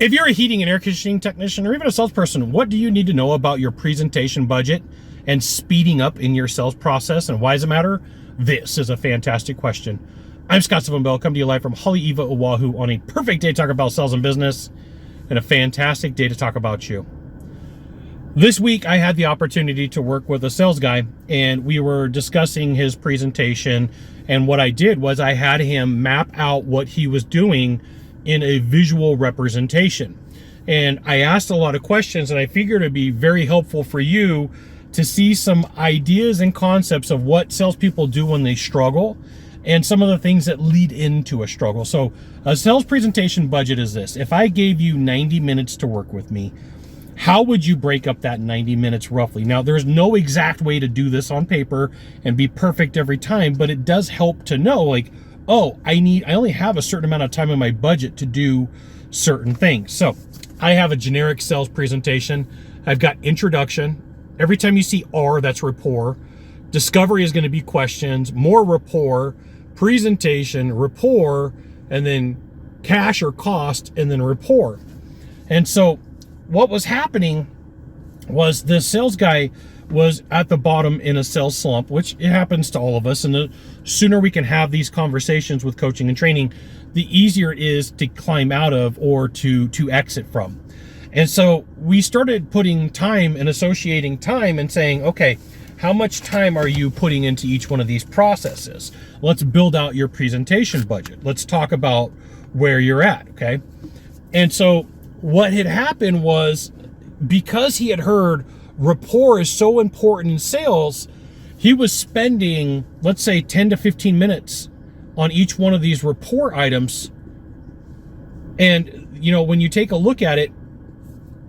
If you're a heating and air conditioning technician or even a salesperson, what do you need to know about your presentation budget and speeding up in your sales process, and why does it matter? This is a fantastic question. I'm Scott Bell, coming to you live from Haleiwa, Oahu, on a perfect day to talk about sales and business and a fantastic day to talk about you. This week, I had the opportunity to work with a sales guy, and we were discussing his presentation, and what I did was I had him map out what he was doing in a visual representation. And I asked a lot of questions, and I figured it'd be very helpful for you to see some ideas and concepts of what salespeople do when they struggle and some of the things that lead into a struggle. So a sales presentation budget is this. If I gave you 90 minutes to work with me, how would you break up that 90 minutes roughly? Now, there's no exact way to do this on paper and be perfect every time, but it does help to know, like, oh, I only have a certain amount of time in my budget to do certain things. So I have a generic sales presentation. I've got introduction. Every time you see R, that's rapport. Discovery is going to be questions, more rapport, presentation, rapport, and then cash or cost, and then rapport. And so what was happening was the sales guy was at the bottom in a sales slump, which it happens to all of us. And the sooner we can have these conversations with coaching and training, the easier it is to climb out of or to exit from. And so we started putting time and associating time and saying, okay, how much time are you putting into each one of these processes? Let's build out your presentation budget. Let's talk about where you're at, okay? And so what had happened was, because he had heard rapport is so important in sales, he was spending, let's say, 10 to 15 minutes on each one of these rapport items. And, you know, when you take a look at it,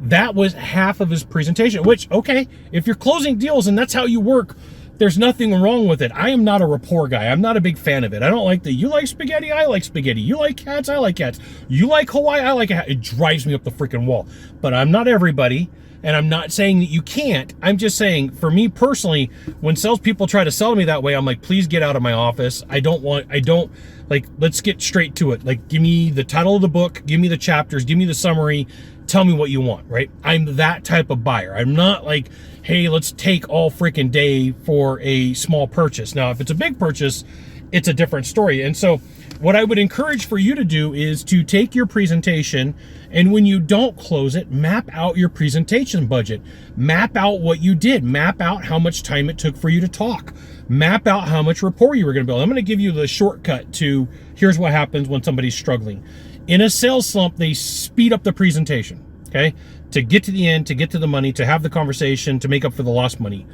that was half of his presentation, which, okay, if you're closing deals and that's how you work, there's nothing wrong with it. I am not a rapport guy. I'm not a big fan of it. I don't like you like spaghetti, I like spaghetti. You like cats, I like cats. You like Hawaii, I like it. It drives me up the freaking wall. But I'm not everybody. And I'm not saying that you can't. I'm just saying, for me personally, when salespeople try to sell me that way, I'm like, please get out of my office. Let's get straight to it. Like, give me the title of the book, give me the chapters, give me the summary, tell me what you want, right? I'm that type of buyer. I'm not like, hey, let's take all freaking day for a small purchase. Now, if it's a big purchase, it's a different story. And so what I would encourage for you to do is to take your presentation, and when you don't close it, map out your presentation budget. Map out what you did. Map out how much time it took for you to talk. Map out how much rapport you were going to build. I'm going to give you the shortcut to here's what happens when somebody's struggling. In a sales slump, they speed up the presentation, okay? To get to the end, to get to the money, to have the conversation, to make up for the lost money.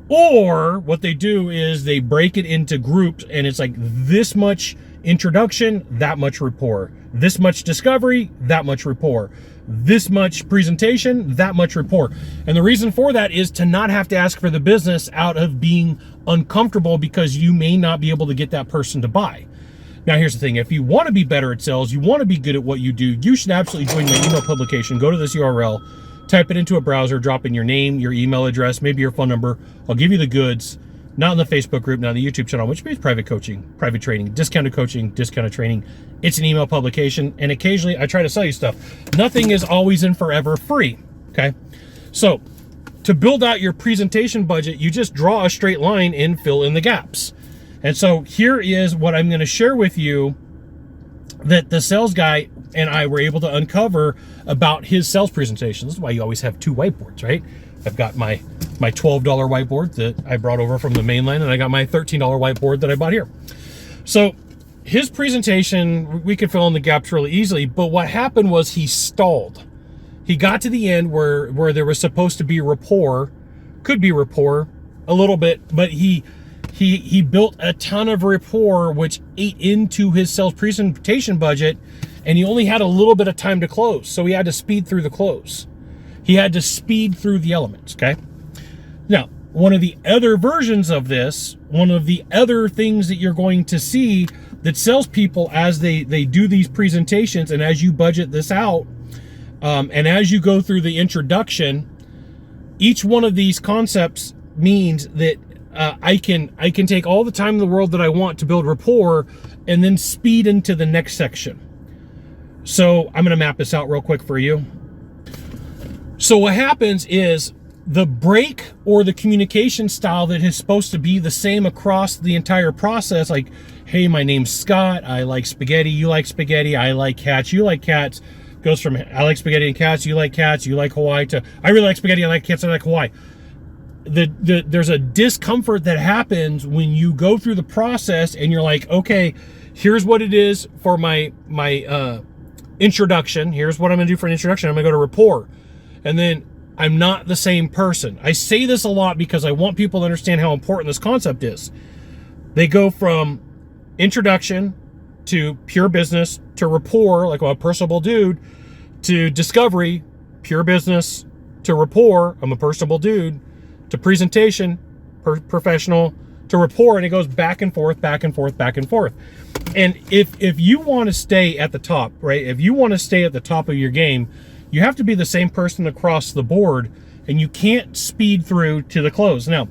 Or what they do is they break it into groups, and it's like this much introduction, that much rapport. This much discovery, that much rapport. This much presentation, that much rapport. And the reason for that is to not have to ask for the business out of being uncomfortable because you may not be able to get that person to buy. Now, here's the thing. If you want to be better at sales, you want to be good at what you do, you should absolutely join my email publication. Go to this URL, type it into a browser, drop in your name, your email address, maybe your phone number. I'll give you the goods. Not in the Facebook group, not in the YouTube channel, which means private coaching, private training, discounted coaching, discounted training. It's an email publication, and occasionally I try to sell you stuff. Nothing is always and forever free, okay? So to build out your presentation budget, you just draw a straight line and fill in the gaps. And so here is what I'm going to share with you that the sales guy and I were able to uncover about his sales presentation. This is why you always have two whiteboards, right? I've got my $12 whiteboard that I brought over from the mainland, and I got my $13 whiteboard that I bought here. So his presentation, we could fill in the gaps really easily, but what happened was he stalled. He got to the end where there was supposed to be rapport, could be rapport a little bit, but he built a ton of rapport, which ate into his sales presentation budget, and he only had a little bit of time to close. So he had to speed through the close. He had to speed through the elements, okay? Now, one of the other versions of this, one of the other things that you're going to see that salespeople, as they do these presentations and as you budget this out, and as you go through the introduction, each one of these concepts means that I can take all the time in the world that I want to build rapport and then speed into the next section. So I'm going to map this out real quick for you. So what happens is the break or the communication style that is supposed to be the same across the entire process, like, hey, my name's Scott, I like spaghetti, you like spaghetti, I like cats, you like cats, goes from I like spaghetti and cats, you like Hawaii, to I really like spaghetti, I like cats, I like Hawaii. There's a discomfort that happens when you go through the process and you're like, okay, here's what it is for my introduction. Here's what I'm gonna do for an introduction. I'm gonna go to rapport. And then I'm not the same person. I say this a lot because I want people to understand how important this concept is. They go from introduction to pure business to rapport, like a personable dude, to discovery, pure business, to rapport, I'm a personable dude, to presentation, professional, to rapport, and it goes back and forth, back and forth, back and forth. And if you want to stay at the top, right? If you want to stay at the top of your game, you have to be the same person across the board, and you can't speed through to the close. Now,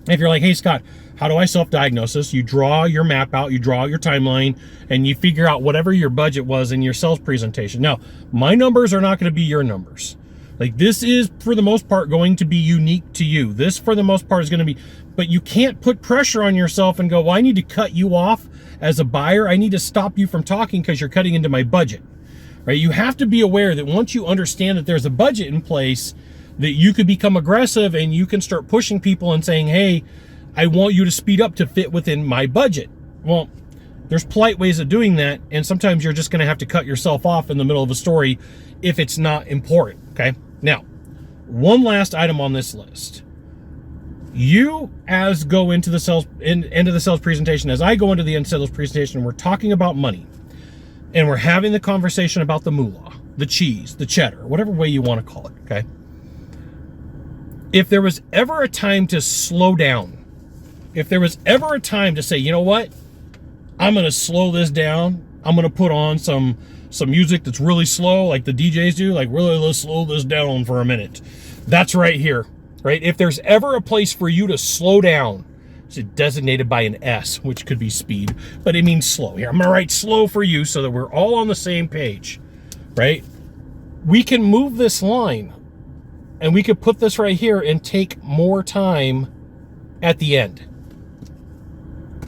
if you're like, hey, Scott, how do I self-diagnose this? You draw your map out, you draw your timeline, and you figure out whatever your budget was in your sales presentation. Now, my numbers are not going to be your numbers. Like, this is, for the most part, going to be unique to you. This, for the most part, is going to be, but you can't put pressure on yourself and go, well, I need to cut you off as a buyer. I need to stop you from talking because you're cutting into my budget. Right? You have to be aware that once you understand that there's a budget in place, that you could become aggressive and you can start pushing people and saying, hey, I want you to speed up to fit within my budget. Well, there's polite ways of doing that, and sometimes you're just going to have to cut yourself off in the middle of a story if it's not important, okay? Now, one last item on this list. You, as go into the sales, into the sales presentation, as I go into the end sales presentation, we're talking about money. And we're having the conversation about the moolah, the cheese, the cheddar, whatever way you want to call it, okay? If there was ever a time to slow down, if there was ever a time to say, you know what, I'm going to slow this down, I'm going to put on some music that's really slow, like the DJs do, like, really, let's slow this down for a minute. That's right here, right? If there's ever a place for you to slow down, it's designated by an S, which could be speed, but it means slow. Here, I'm going to write slow for you so that we're all on the same page, right? We can move this line, and we could put this right here and take more time at the end.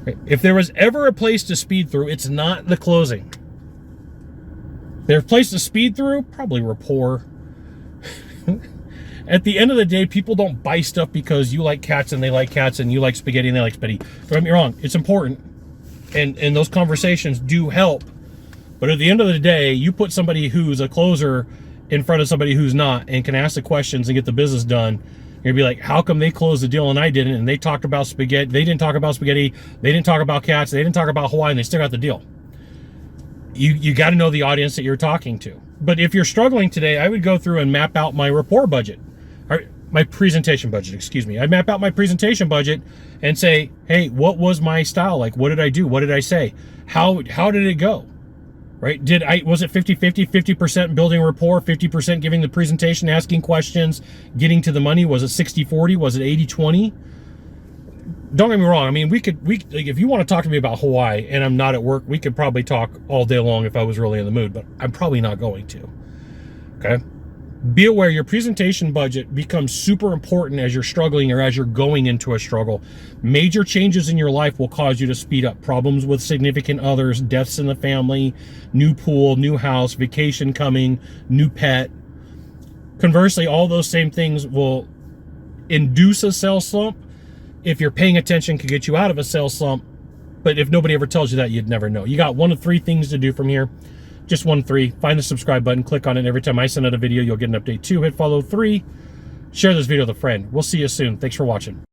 Right? If there was ever a place to speed through, it's not the closing. There's a place to speed through, probably rapport. At the end of the day, people don't buy stuff because you like cats and they like cats, and you like spaghetti and they like spaghetti. Don't get me wrong, it's important, and those conversations do help. But at the end of the day, you put somebody who's a closer in front of somebody who's not and can ask the questions and get the business done. You're gonna be like, how come they closed the deal and I didn't? And they talked about spaghetti. They didn't talk about spaghetti. They didn't talk about cats. They didn't talk about Hawaii, and they still got the deal. You got to know the audience that you're talking to. But if you're struggling today, I would go through and map out my rapport budget. My presentation budget, excuse me. I map out my presentation budget and say, hey, what was my style like? What did I do? What did I say? How did it go? Right? Was it 50-50, 50% building rapport, 50% giving the presentation, asking questions, getting to the money? Was it 60-40? Was it 80-20? Don't get me wrong. I mean, like, if you want to talk to me about Hawaii and I'm not at work, we could probably talk all day long if I was really in the mood, but I'm probably not going to. Okay? Be aware your presentation budget becomes super important as you're struggling or as you're going into a struggle. Major changes in your life will cause you to speed up. Problems with significant others, deaths in the family, new pool, new house, vacation coming, new pet. Conversely, all those same things will induce a sales slump. If you're paying attention, could get you out of a sales slump. But if nobody ever tells you that, you'd never know. You got one of three things to do from here. Just 1 of 3. Find the subscribe button, click on it. Every time I send out a video, you'll get an update. 2, hit follow. 3, share this video with a friend. We'll see you soon. Thanks for watching.